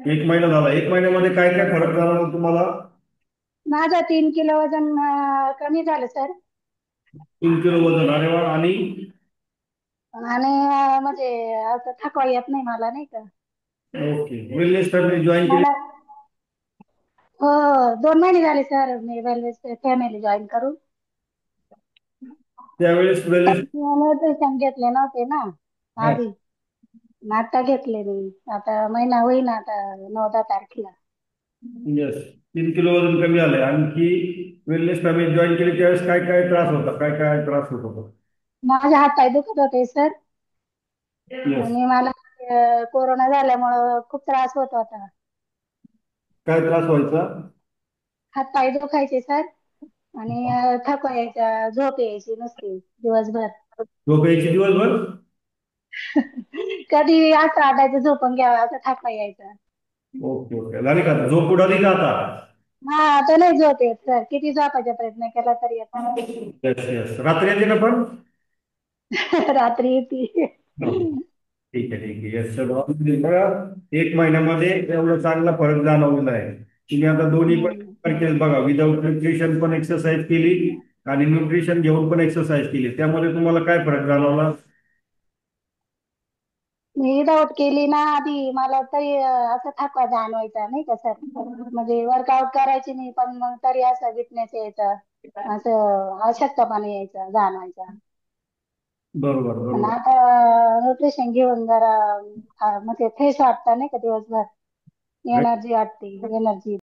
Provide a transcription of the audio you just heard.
एक महिना झाला, एक महिन्यामध्ये काय काय फरक जाणवला तुम्हाला? माझं 3 किलो वजन कमी झालं सर. 3 किलो वजन, अरे वा. आणि आणि म्हणजे असं थकवा येत नाही मला नाही का. ओके, वेलनेस फॅमिली जॉईन केली? मला हो, 2 महिने झाले सर मी वेलनेस फॅमिली जॉईन करून. त्यावेळेस वेलनेस. न्यूट्रिशन घेतले नव्हते ना आधी. आता घेतले मी. आता महिना होईना आता 9-10 तारखेला. येस, 3 किलो वजन कमी आलंय. आणखी वेलनेस फॅमिली जॉईन केली त्यावेळेस काय काय त्रास होता, काय काय त्रास होत होता? माझे हात पाय दुखत होते सर. येस. आणि मला कोरोना झाल्यामुळं खूप त्रास होत होता. काय त्रास व्हायचा? हात पाय दुखायचे सर. आणि थकवा यायचा, झोप यायची नुसती दिवसभर. झोप यायची दिवसभर? कधी असं वाटायचं झोपून घ्यावं, असं थकवा यायचा. ओके ओके, झाली का आता? झोप उडाली का आता? हा, आता नाही झोप येत सर, किती झोपायचा प्रयत्न केला तरी येत नाही. येस येस, रात्री येते ना पण? रात्री येते. हो. ठीक आहे ठीक आहे, येस सर. बघा, एक महिन्यामध्ये एवढा चांगला फरक जाणवलेला आहे. तुम्ही आता दोन्ही हम्म. पण केलं बघा, विदाऊट न्यूट्रिशन पण एक्सरसाइज केली आणि न्यूट्रिशन घेऊन पण एक्सरसाइज केली, त्यामध्ये तुम्हाला काय फरक जाणवला? मी विदाऊट केली ना आधी, मला तरी असं थकवा जाणवायचा नाही का सर. म्हणजे वर्कआउट करायची नाही पण मग तरी असं विकनेस यायचा. असं अशक्तपणा यायचा, जाणवायचा. बरोबर आणि बरोबर. आता न्यूट्रिशन घेऊन जरा म्हणजे फ्रेश वाटतं नाही का दिवसभर. एनर्जी वाटते, एनर्जी.